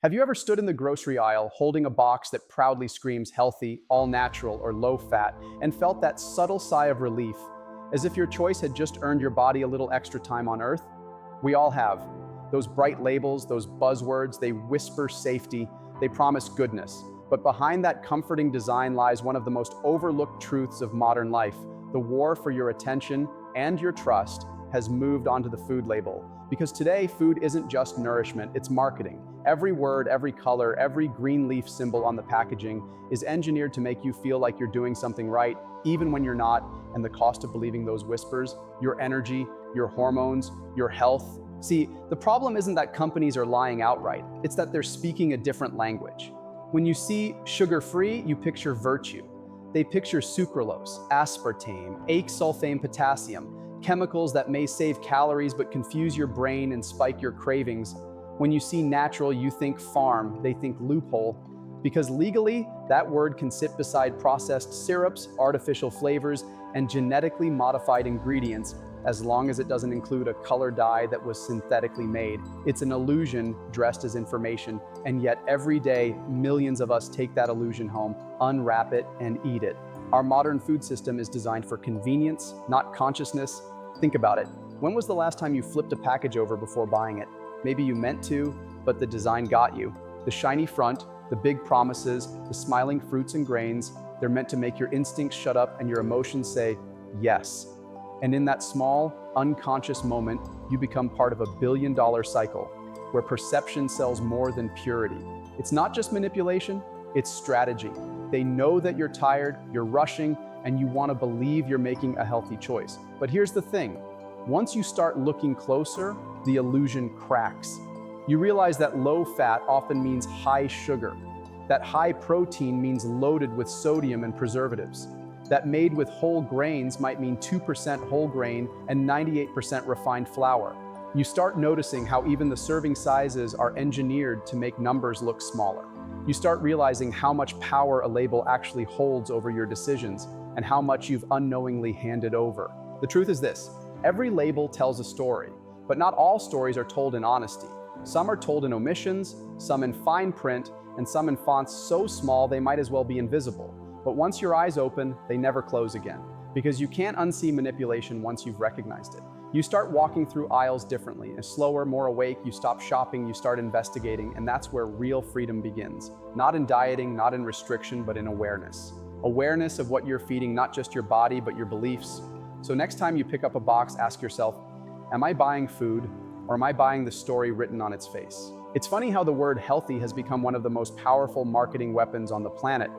Have you ever stood in the grocery aisle holding a box that proudly screams healthy, all natural, or low fat, and felt that subtle sigh of relief, as if your choice had just earned your body a little extra time on Earth? We all have. Those bright labels, those buzzwords, they whisper safety, they promise goodness. But behind that comforting design lies one of the most overlooked truths of modern life. The war for your attention and your trust has moved onto the food label. Because today, food isn't just nourishment, it's marketing. Every word, every color, every green leaf symbol on the packaging is engineered to make you feel like you're doing something right, even when you're not. And the cost of believing those whispers, your energy, your hormones, your health. See, the problem isn't that companies are lying outright, it's that they're speaking a different language. When you see sugar-free, you picture virtue. They picture sucralose, aspartame, acesulfame potassium, chemicals that may save calories but confuse your brain and spike your cravings. When you see natural, you think farm, they think loophole. Because legally, that word can sit beside processed syrups, artificial flavors, and genetically modified ingredients, as long as it doesn't include a color dye that was synthetically made. It's an illusion dressed as information, and yet every day, millions of us take that illusion home, unwrap it, and eat it. Our modern food system is designed for convenience, not consciousness. Think about it. When was the last time you flipped a package over before buying it? Maybe you meant to, but the design got you. The shiny front, the big promises, the smiling fruits and grains, they're meant to make your instincts shut up and your emotions say, yes. And in that small, unconscious moment, you become part of a billion-dollar cycle where perception sells more than purity. It's not just manipulation, it's strategy. They know that you're tired, you're rushing, and you want to believe you're making a healthy choice. But here's the thing. Once you start looking closer, the illusion cracks. You realize that low fat often means high sugar, that high protein means loaded with sodium and preservatives, that made with whole grains might mean 2% whole grain and 98% refined flour. You start noticing how even the serving sizes are engineered to make numbers look smaller. You start realizing how much power a label actually holds over your decisions and how much you've unknowingly handed over. The truth is this, every label tells a story, but not all stories are told in honesty. Some are told in omissions, some in fine print, and some in fonts so small they might as well be invisible. But once your eyes open, they never close again, because you can't unsee manipulation once you've recognized it. You start walking through aisles differently, slower, more awake, you stop shopping, you start investigating, and that's where real freedom begins. Not in dieting, not in restriction, but in awareness. Awareness of what you're feeding, not just your body, but your beliefs. So next time you pick up a box, ask yourself, am I buying food, or am I buying the story written on its face? It's funny how the word healthy has become one of the most powerful marketing weapons on the planet.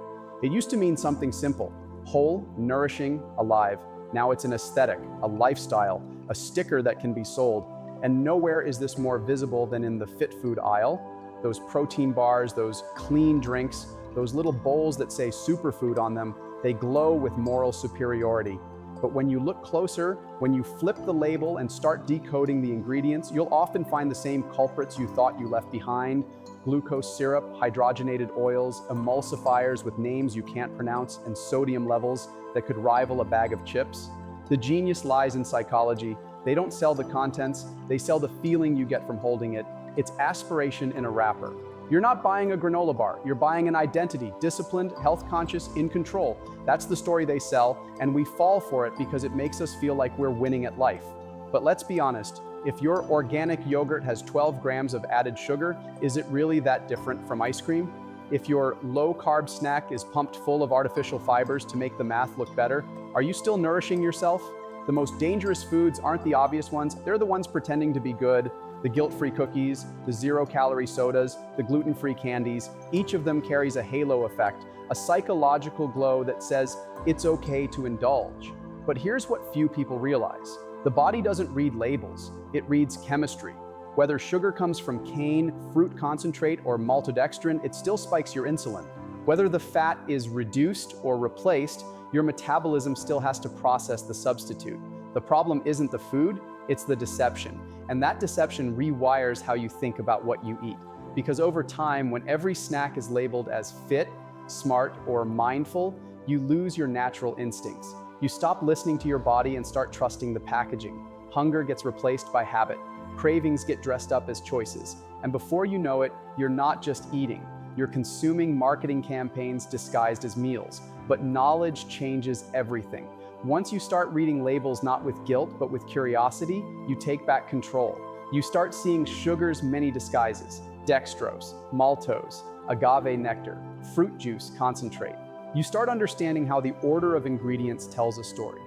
It used to mean something simple, whole, nourishing, alive. Now it's an aesthetic, a lifestyle, a sticker that can be sold. And nowhere is this more visible than in the fit food aisle. Those protein bars, those clean drinks, those little bowls that say superfood on them, they glow with moral superiority. But when you look closer, when you flip the label and start decoding the ingredients, you'll often find the same culprits you thought you left behind: glucose syrup, hydrogenated oils, emulsifiers with names you can't pronounce, and sodium levels that could rival a bag of chips. The genius lies in psychology. They don't sell the contents, they sell the feeling you get from holding it. It's aspiration in a wrapper. You're not buying a granola bar, you're buying an identity, disciplined, health-conscious, in control. That's the story they sell, and we fall for it because it makes us feel like we're winning at life. But let's be honest, if your organic yogurt has 12 grams of added sugar, is it really that different from ice cream? If your low-carb snack is pumped full of artificial fibers to make the math look better, are you still nourishing yourself? The most dangerous foods aren't the obvious ones, they're the ones pretending to be good. The guilt-free cookies, the zero-calorie sodas, the gluten-free candies, each of them carries a halo effect, a psychological glow that says it's okay to indulge. But here's what few people realize. The body doesn't read labels, it reads chemistry. Whether sugar comes from cane, fruit concentrate, or maltodextrin, it still spikes your insulin. Whether the fat is reduced or replaced, your metabolism still has to process the substitute. The problem isn't the food, it's the deception. And that deception rewires how you think about what you eat. Because over time, when every snack is labeled as fit, smart, or mindful, you lose your natural instincts. You stop listening to your body and start trusting the packaging. Hunger gets replaced by habit. Cravings get dressed up as choices. And before you know it, you're not just eating, you're consuming marketing campaigns disguised as meals. But knowledge changes everything. Once you start reading labels not with guilt, but with curiosity, you take back control. You start seeing sugar's many disguises: dextrose, maltose, agave nectar, fruit juice concentrate. You start understanding how the order of ingredients tells a story.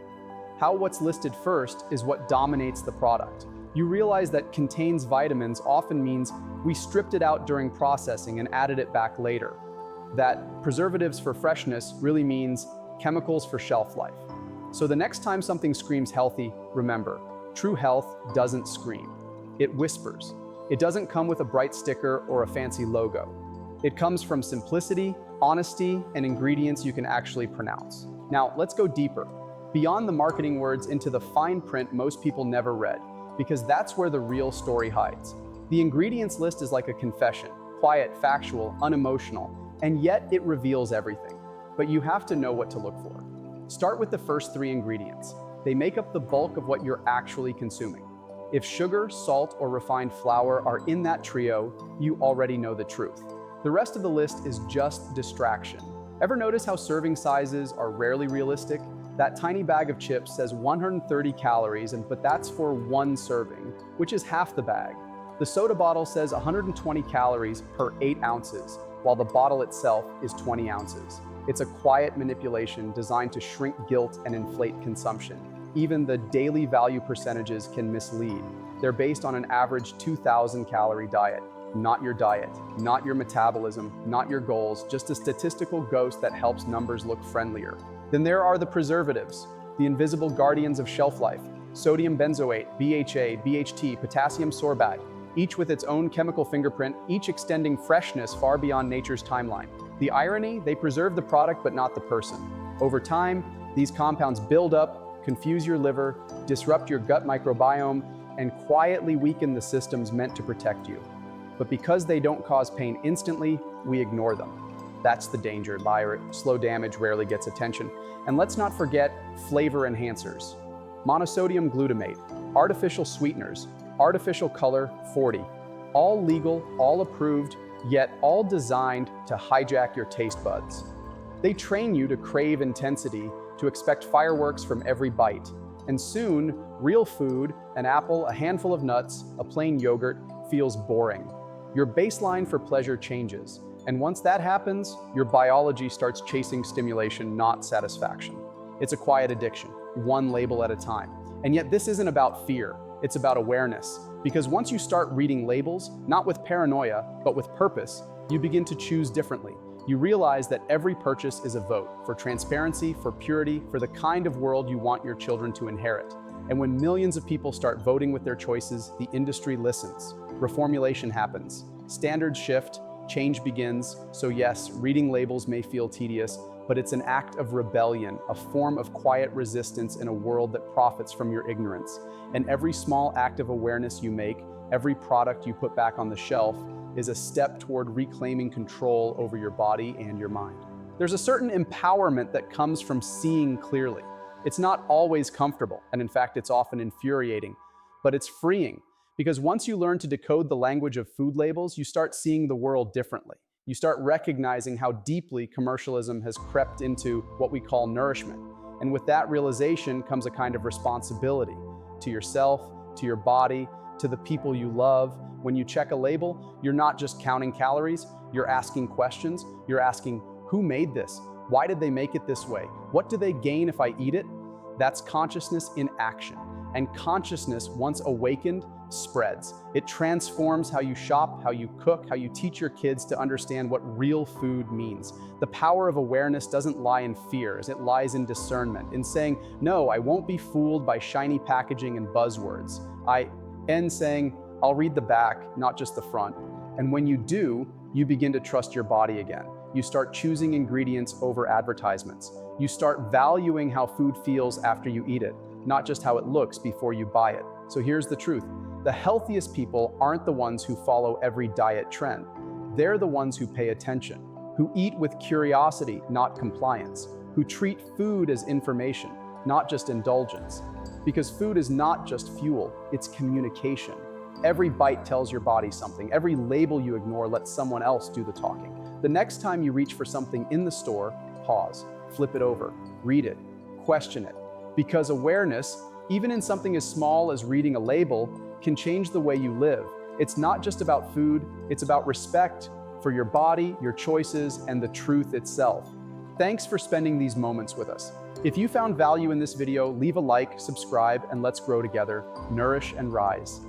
How what's listed first is what dominates the product. You realize that contains vitamins often means we stripped it out during processing and added it back later. That preservatives for freshness really means chemicals for shelf life. So the next time something screams healthy, remember, true health doesn't scream. It whispers. It doesn't come with a bright sticker or a fancy logo. It comes from simplicity, honesty, and ingredients you can actually pronounce. Now, let's go deeper, beyond the marketing words into the fine print most people never read, because that's where the real story hides. The ingredients list is like a confession, quiet, factual, unemotional, and yet it reveals everything. But you have to know what to look for. Start with the first 3 ingredients. They make up the bulk of what you're actually consuming. If sugar, salt, or refined flour are in that trio, you already know the truth. The rest of the list is just distraction. Ever notice how serving sizes are rarely realistic? That tiny bag of chips says 130 calories, but that's for 1 serving, which is half the bag. The soda bottle says 120 calories per 8 ounces, while the bottle itself is 20 ounces. It's a quiet manipulation designed to shrink guilt and inflate consumption. Even the daily value percentages can mislead. They're based on an average 2,000 calorie diet. Not your diet, not your metabolism, not your goals, just a statistical ghost that helps numbers look friendlier. Then there are the preservatives, the invisible guardians of shelf life: sodium benzoate, BHA, BHT, potassium sorbate, each with its own chemical fingerprint, each extending freshness far beyond nature's timeline. The irony, they preserve the product but not the person. Over time, these compounds build up, confuse your liver, disrupt your gut microbiome, and quietly weaken the systems meant to protect you. But because they don't cause pain instantly, we ignore them. That's the danger. Slow damage rarely gets attention. And let's not forget flavor enhancers. Monosodium glutamate, artificial sweeteners, artificial color 40. All legal, all approved, yet all designed to hijack your taste buds. They train you to crave intensity, to expect fireworks from every bite. And soon, real food, an apple, a handful of nuts, a plain yogurt, feels boring. Your baseline for pleasure changes. And once that happens, your biology starts chasing stimulation, not satisfaction. It's a quiet addiction, one label at a time. And yet this isn't about fear, it's about awareness. Because once you start reading labels, not with paranoia, but with purpose, you begin to choose differently. You realize that every purchase is a vote for transparency, for purity, for the kind of world you want your children to inherit. And when millions of people start voting with their choices, the industry listens. Reformulation happens. Standards shift, change begins. So yes, reading labels may feel tedious, but it's an act of rebellion, a form of quiet resistance in a world that profits from your ignorance. And every small act of awareness you make, every product you put back on the shelf, is a step toward reclaiming control over your body and your mind. There's a certain empowerment that comes from seeing clearly. It's not always comfortable, and in fact, it's often infuriating, but it's freeing. Because once you learn to decode the language of food labels, you start seeing the world differently. You start recognizing how deeply commercialism has crept into what we call nourishment. And with that realization comes a kind of responsibility to yourself, to your body, to the people you love. When you check a label, you're not just counting calories, you're asking questions. You're asking, who made this? Why did they make it this way? What do they gain if I eat it? That's consciousness in action. And consciousness, once awakened, spreads. It transforms how you shop, how you cook, how you teach your kids to understand what real food means. The power of awareness doesn't lie in fears, it lies in discernment, in saying, no, I won't be fooled by shiny packaging and buzzwords. And saying, I'll read the back, not just the front. And when you do, you begin to trust your body again. You start choosing ingredients over advertisements. You start valuing how food feels after you eat it, not just how it looks before you buy it. So here's the truth. The healthiest people aren't the ones who follow every diet trend. They're the ones who pay attention, who eat with curiosity, not compliance, who treat food as information, not just indulgence. Because food is not just fuel, it's communication. Every bite tells your body something. Every label you ignore lets someone else do the talking. The next time you reach for something in the store, pause, flip it over, read it, question it. Because awareness, even in something as small as reading a label, can change the way you live. It's not just about food, it's about respect for your body, your choices, and the truth itself. Thanks for spending these moments with us. If you found value in this video, leave a like, subscribe, and let's grow together. Nourish and rise.